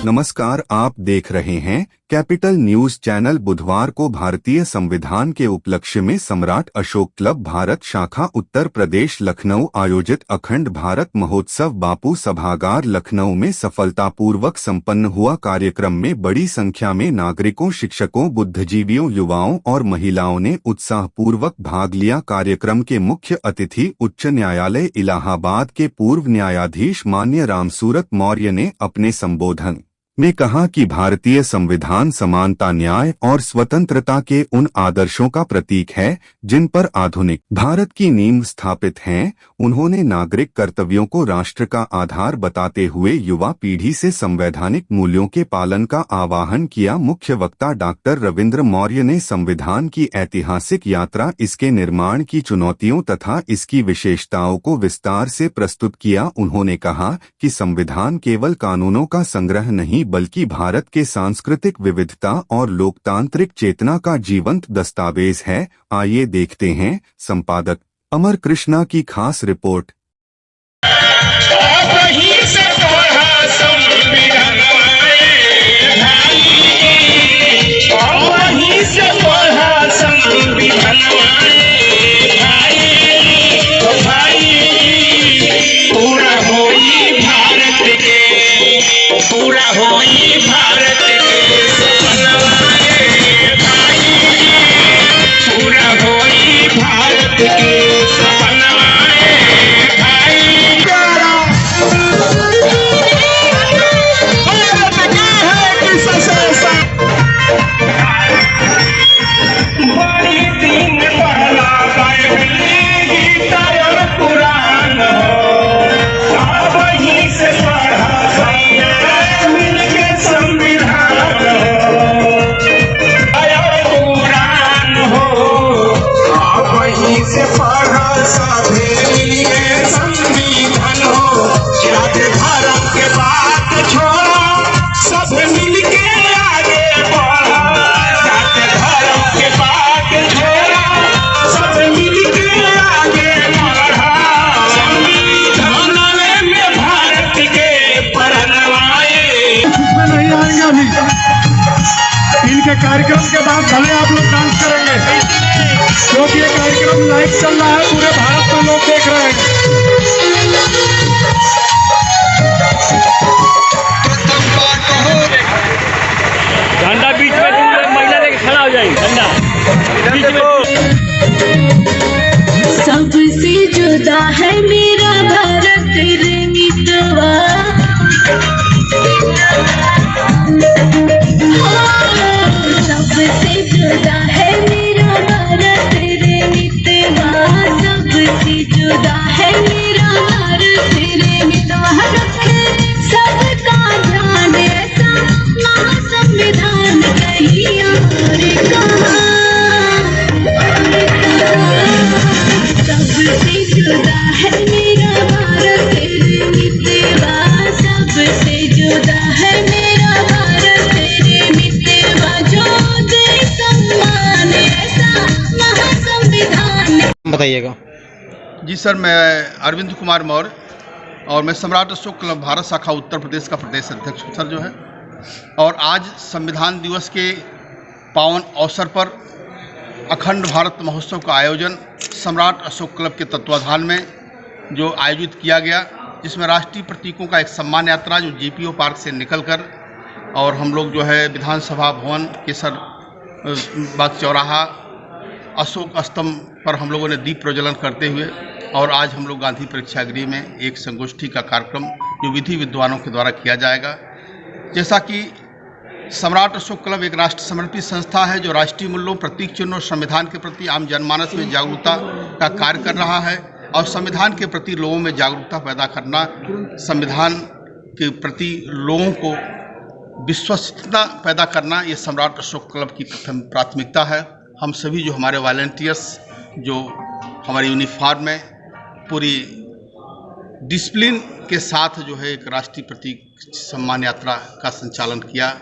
नमस्कार, आप देख रहे हैं कैपिटल न्यूज चैनल। बुधवार को भारतीय संविधान के उपलक्ष्य में सम्राट अशोक क्लब भारत शाखा उत्तर प्रदेश लखनऊ आयोजित अखंड भारत महोत्सव बापू सभागार लखनऊ में सफलतापूर्वक संपन्न हुआ। कार्यक्रम में बड़ी संख्या में नागरिकों, शिक्षकों, बुद्धिजीवियों, युवाओं और महिलाओं ने उत्साहपूर्वक भाग लिया। कार्यक्रम के मुख्य अतिथि उच्च न्यायालय इलाहाबाद के पूर्व न्यायाधीश मान्य रामसूरत मौर्य ने अपने संबोधन में कहा कि भारतीय संविधान समानता, न्याय और स्वतंत्रता के उन आदर्शों का प्रतीक है जिन पर आधुनिक भारत की नींव स्थापित है। उन्होंने नागरिक कर्तव्यों को राष्ट्र का आधार बताते हुए युवा पीढ़ी से संवैधानिक मूल्यों के पालन का आह्वान किया। मुख्य वक्ता डॉक्टर रविंद्र मौर्य ने संविधान की ऐतिहासिक यात्रा, इसके निर्माण की चुनौतियों तथा इसकी विशेषताओं को विस्तार से प्रस्तुत किया। उन्होंने कहा कि संविधान केवल कानूनों का संग्रह नहीं बल्कि भारत के सांस्कृतिक विविधता और लोकतांत्रिक चेतना का जीवंत दस्तावेज है। आइए देखते हैं संपादक अमर कृष्णा की खास रिपोर्ट। इनके कार्यक्रम के बाद भले आप लोग डांस करेंगे, क्योंकि ये कार्यक्रम लाइव चल रहा है, पूरे भारत में लोग देख रहे हैं। झंडा बीच में महिला लेके खड़ा हो जाएगी। झंडा सबसे जुदा है मेरा भारत रे मितवा, सबसे जुदा है मेरा भारत रे मितवा, सबसे जुदा है मेरा भारत रे मितवा। रखे सबका ध्यान ऐसा महासंविधान कहीं और कहाँ, सबसे जुदा है मेरा भारत रे मितवा, सबसे जुदा है मेरा भारत रे मितवा, जो दे सम्मान ऐसा महासंविधान। बताइएगा। जी सर, मैं अरविंद कुमार मौर्य और मैं सम्राट अशोक क्लब भारत शाखा उत्तर प्रदेश का प्रदेश अध्यक्ष हूँ सर जो है। और आज संविधान दिवस के पावन अवसर पर अखंड भारत महोत्सव का आयोजन सम्राट अशोक क्लब के तत्वाधान में जो आयोजित किया गया, जिसमें राष्ट्रीय प्रतीकों का एक सम्मान यात्रा जो जीपीओ पार्क से निकलकर और हम लोग जो है विधानसभा भवन केसर बाग चौराहा अशोक स्तंभ पर हम लोगों ने दीप प्रज्वलन करते हुए, और आज हम लोग गांधी प्रेक्षागृह में एक संगोष्ठी का कार्यक्रम जो विधि विद्वानों के द्वारा किया जाएगा। जैसा कि सम्राट अशोक क्लब एक राष्ट्र समर्पित संस्था है जो राष्ट्रीय मूल्यों, प्रतीक चिन्हों और संविधान के प्रति आम जनमानस में जागरूकता का कार्य कर रहा है, और संविधान के प्रति लोगों में जागरूकता पैदा करना, संविधान के प्रति लोगों को विश्वसनीयता पैदा करना, ये सम्राट अशोक क्लब की प्रथम प्राथमिकता है। हम सभी जो हमारे वॉलंटियर्स जो हमारे यूनिफॉर्म में पूरी डिसिप्लिन के साथ जो है एक राष्ट्रीय प्रतीक सम्मान यात्रा का संचालन किया,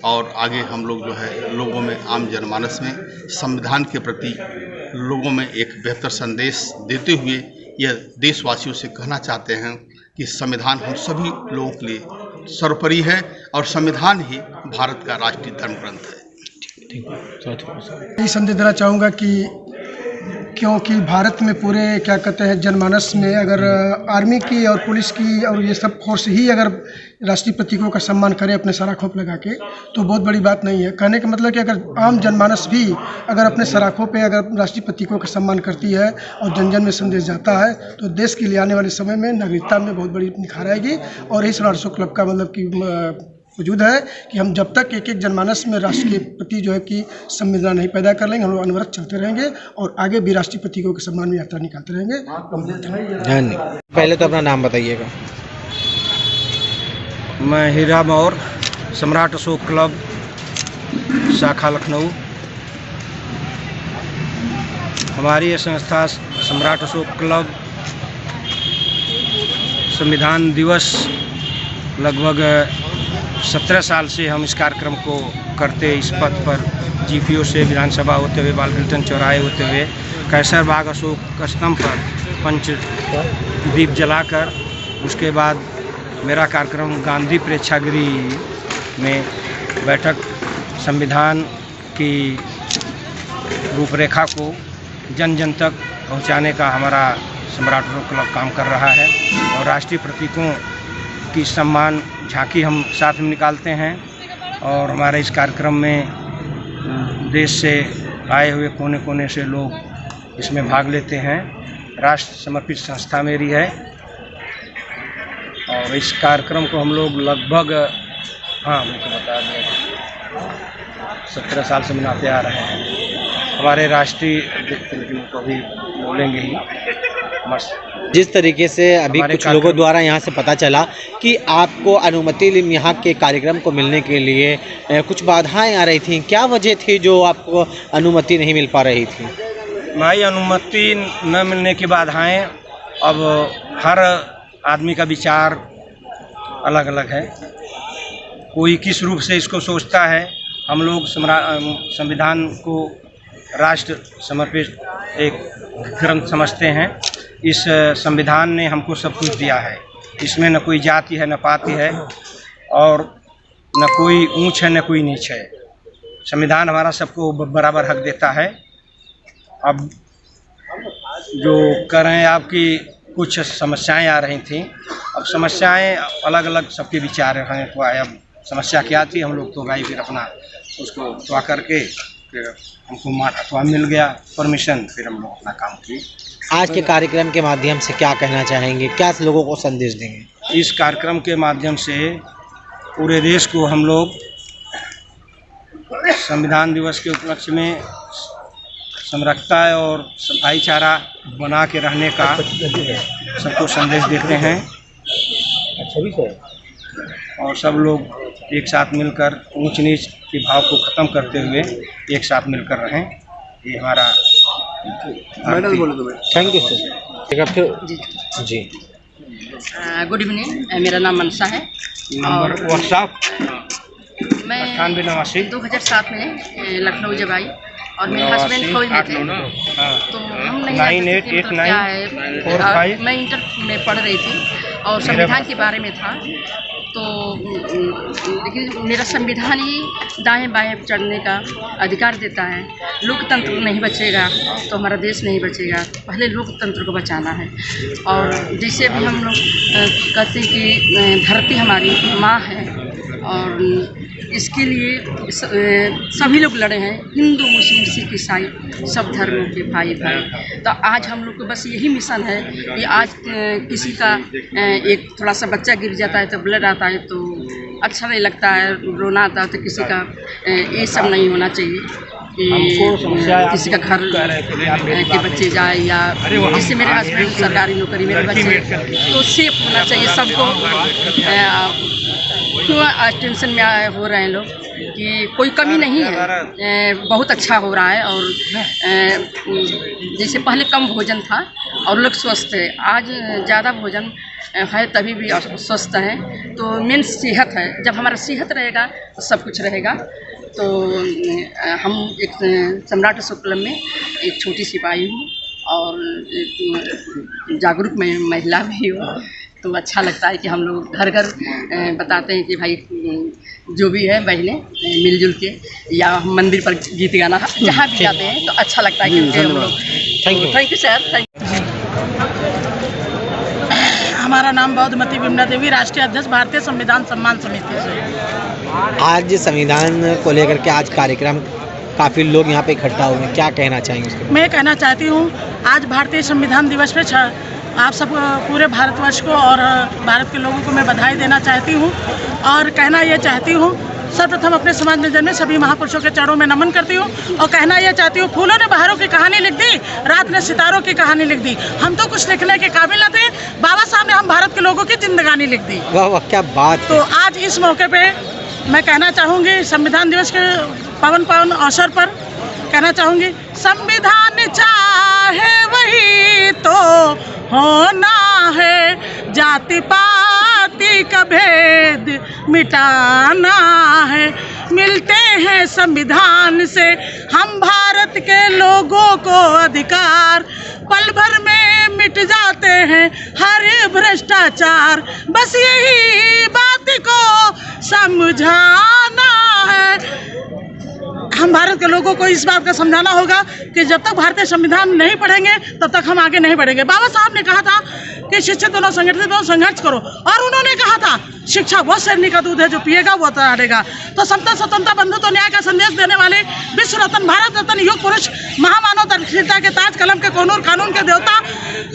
और आगे हम लोग जो है लोगों में, आम जनमानस में संविधान के प्रति लोगों में एक बेहतर संदेश देते हुए यह देशवासियों से कहना चाहते हैं कि संविधान हम सभी लोगों के लिए सर्वोपरि है। और संविधान ही भारत का राष्ट्रीय धर्म ग्रंथ है। यही संदेश देना चाहूँगा कि क्योंकि भारत में पूरे क्या कहते हैं जनमानस में अगर आर्मी की और पुलिस की और ये सब फोर्स ही अगर राष्ट्रीय प्रतीकों का सम्मान करे अपने सराखों पर लगा के, तो बहुत बड़ी बात नहीं है। कहने का मतलब कि अगर आम जनमानस भी अगर अपने सराखों पे अगर राष्ट्रीय प्रतीकों का सम्मान करती है और जन जन में संदेश जाता है, तो देश के लिए आने वाले समय में नागरिकता में बहुत बड़ी निखार आएगी। और यही सम्राट अशोक क्लब का मतलब कि वजूद है कि हम जब तक एक एक जनमानस में राष्ट्र के प्रति जो है कि संवेदना नहीं पैदा कर लेंगे, हम लोग अनवरत चलते रहेंगे और आगे भी राष्ट्रीय प्रतीकों के सम्मान में यात्रा निकालते रहेंगे। धन्यवाद। पहले तो अपना नाम बताइएगा। मैं हीरा मौर्य, सम्राट अशोक क्लब, शाखा लखनऊ। हमारी ये संस्था सम्राट अशोक क्लब संविधान दिवस लगभग 17 साल से हम इस कार्यक्रम को करते, इस पथ पर जीपीओ से विधानसभा होते हुए, बालकृष्ण चौराहे होते हुए, कैसर बाग अशोक स्तंभ पर पंच दीप जलाकर, उसके बाद मेरा कार्यक्रम गांधी प्रेक्षागृह में बैठक संविधान की रूपरेखा को जन जन तक पहुंचाने का हमारा सम्राट अशोक क्लब काम कर रहा है। और राष्ट्रीय प्रतीकों की सम्मान झांकी हम साथ में निकालते हैं। और हमारे इस कार्यक्रम में देश से आए हुए कोने कोने से लोग इसमें भाग लेते हैं। राष्ट्र समर्पित संस्था मेरी है और इस कार्यक्रम को हम लोग लगभग मुझे बता दें 17 साल से मनाते आ रहे हैं। हमारे राष्ट्रीय अध्यक्ष को भी बोलेंगे ही। जिस तरीके से अभी कुछ लोगों द्वारा यहाँ से पता चला कि आपको अनुमति यहाँ के कार्यक्रम को मिलने के लिए कुछ बाधाएं आ रही थी, क्या वजह थी जो आपको अनुमति नहीं मिल पा रही थी? भाई, अनुमति न मिलने की बाधाएं, अब हर आदमी का विचार अलग अलग है। कोई किस रूप से इसको सोचता है। हम लोग संविधान को राष्ट्र समर्पित एक ग्रंथ समझते हैं। इस संविधान ने हमको सब कुछ दिया है। इसमें न कोई जाति है, न पाति है, और न कोई ऊंच है, न कोई नीच है। संविधान हमारा सबको बराबर हक देता है। अब जो कर रहे हैं आपकी कुछ समस्याएं आ रही थी, अब समस्याएं अलग अलग सबके विचार हैं। तो अब समस्या क्या थी, हम लोग तो भाई फिर अपना उसको अथवा करके फिर हमको अथवा मिल गया परमिशन, फिर हम लोग अपना काम किए। आज के कार्यक्रम के माध्यम से क्या कहना चाहेंगे, क्या लोगों को संदेश देंगे? इस कार्यक्रम के माध्यम से पूरे देश को हम लोग संविधान दिवस के उपलक्ष्य में समरसता और भाईचारा बना के रहने का सबको संदेश देते हैं। और सब लोग एक साथ मिलकर ऊंच नीच के भाव को ख़त्म करते हुए एक साथ मिलकर रहें। ये हमारा थैंक यू सर। जी गुड इवनिंग, मेरा नाम मनसा है नंबर व्हाट्सएप मैं 9889 2007 में लखनऊ जब आई और मेरे हस्बैंड फौज में थे, तो हम नहीं जानते थे कि मतलब क्या है। मैं इंटर में पढ़ रही थी और संविधान के बारे में था, तो लेकिन मेरा संविधान ही दाएं बाएं चढ़ने का अधिकार देता है। लोकतंत्र नहीं बचेगा तो हमारा देश नहीं बचेगा। पहले लोकतंत्र को बचाना है। और जैसे भी हम लोग कहते हैं कि धरती हमारी माँ है और इसके लिए सभी लोग लड़े हैं, हिंदू मुस्लिम सिख ईसाई सब धर्मों के भाई भाई। तो आज हम लोग को बस यही मिशन है कि आज किसी का एक थोड़ा सा बच्चा गिर जाता है तो ब्लड आता है तो अच्छा नहीं लगता है, रोना आता है, तो किसी का ये सब नहीं होना चाहिए कि किसी का घर के बच्चे जाए या जिससे मेरे हस्बैंड सरकारी नौकरी, मेरे बच्चे तो सेफ होना चाहिए सबको। क्यों आज टेंशन में हो रहे हैं लोग कि कोई कमी नहीं है, बहुत अच्छा हो रहा है। और जैसे पहले कम भोजन था और लोग स्वस्थ है, आज ज़्यादा भोजन है तभी भी स्वस्थ है। तो मेन सेहत है, जब हमारा सेहत रहेगा तो सब कुछ रहेगा। तो हम एक सम्राट अशोक क्लब में एक छोटी सिपाही हूँ और एक जागरूक महिला भी हूँ। तो अच्छा लगता है कि हम लोग घर घर बताते हैं कि भाई जो भी है बहनें मिलजुल के या हम मंदिर पर गीत गाना जहाँ भी जाते हैं तो अच्छा लगता है क्योंकि हम लोग thank you sir thank you. हमारा नाम बौद्धमती विमला देवी, राष्ट्रीय अध्यक्ष भारतीय संविधान सम्मान समिति से। आज संविधान को लेकर के आज कार्यक्रम काफ़ी लोग यहाँ पे इकट्ठा हुए हैं, क्या कहना चाहेंगे उसके? मैं कहना चाहती हूँ आज भारतीय संविधान दिवस पे आप सब पूरे भारतवर्ष को और भारत के लोगों को मैं बधाई देना चाहती हूँ और कहना ये चाहती हूँ सर्वप्रथम अपने समाज निधन में सभी महापुरुषों के चरणों में नमन करती हूँ और कहना यह चाहती हूँ फूलों ने बहारों की कहानी लिख दी, रात ने सितारों की कहानी लिख दी, हम तो कुछ लिखने के काबिल न थे, बाबा साहब ने हम भारत के लोगों की जिंदगानी लिख दी। वाह वाह क्या बात। तो आज इस मौके पे मैं कहना चाहूँगी संविधान दिवस के पावन अवसर पर कहना चाहूँगी संविधान चाहे वही तो होना है, जाति पाति का भेद मिटाना है, मिलते हैं संविधान से हम भारत के लोगों को अधिकार, पल भर में मिट जाते हैं हर भ्रष्टाचार, बस यही बात को समझाना है। हम भारत के लोगों को इस बात का समझाना होगा कि जब तक भारतीय संविधान नहीं पढ़ेंगे तब तक हम आगे नहीं बढ़ेंगे। बाबा साहब ने कहा था कि शिक्षित दोनों संगठित हो, संघर्ष करो, और उन्होंने कहा था शिक्षा वो शेरनी का दूध है जो पिएगा वो तैरेगा। तो समता स्वतंत्रता बंधुत्व न्याय का संदेश देने वाले विश्व रत्न भारत रत्न युग पुरुष महामानव दक्षिणता के ताज कलम के कोनूर कानून के देवता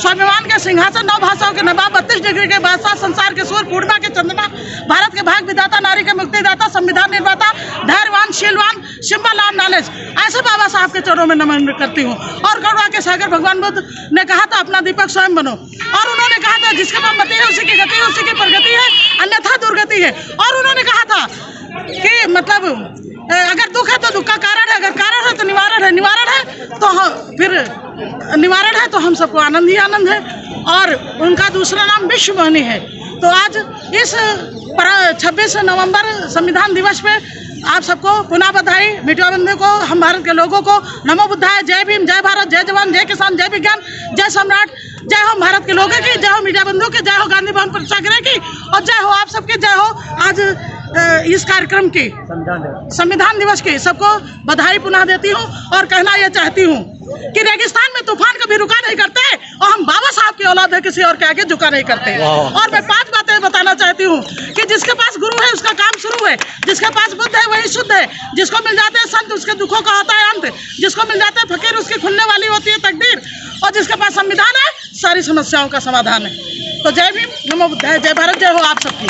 स्वाभिमान के सिंहासन नौ भाषाओं के नवाब 32 डिग्री के बादशाह संसार के सूर्य पूर्णिमा के चंद्रमा भारत के भाग विधाता नारी के मुक्तिदाता संविधान निर्माता धैर्यवान शीलवान सिंबल ऑफ नॉलेज ऐसे बाबा साहब के चरणों में नमन करती हूँ। और करुणा के सागर भगवान बुद्ध ने कहा था अपना दीपक स्वयं बनो, और उन्होंने कहा था जिसके पास मति है उसी की गति है, उसी की प्रगति है, अन्यथा दुर्गति है। और उन्होंने कहा था कि मतलब अगर दुख है तो दुख का कारण है, अगर कारण है तो निवारण है, निवारण है तो फिर निवारण है तो हम सबको आनंद ही आनंद है। और उनका दूसरा नाम विश्व मोहिनी है। तो आज इस 26 नवंबर संविधान दिवस पे आप सबको पुनः बधाई, मीडिया बंधु को, हम भारत के लोगों को नमो बुद्धाय, जय भीम, जय भारत, जय जवान, जय किसान, जय विज्ञान, जय सम्राट, जय हो भारत के लोगों की, जय हो मीडिया बंधु की, जय हो गांधी भवन प्रेक्षागृह की, और जय हो आप सबके, जय हो आज इस कार्यक्रम की संविधान दिवस की सबको बधाई पुनः देती हूँ। और कहना यह चाहती हूँ कि रेगिस्तान में तूफान कभी रुका नहीं करते और हम बाबा साहब की औलाद है, किसी और के आगे झुका नहीं करते। और मैं 5 बातें बताना चाहती हूँ कि जिसके पास गुरु है उसका काम शुरू है, जिसके पास बुद्ध है वही शुद्ध है, जिसको मिल जाते हैं संत उसके दुखों का होता है अंत, जिसको मिल जाते हैं फकीर उसकी खुलने वाली होती है तकदीर, और जिसके पास संविधान है सारी समस्याओं का समाधान है। तो जय भीम, नमो बुद्धाय, जय भारत, जय हो आप सबकी।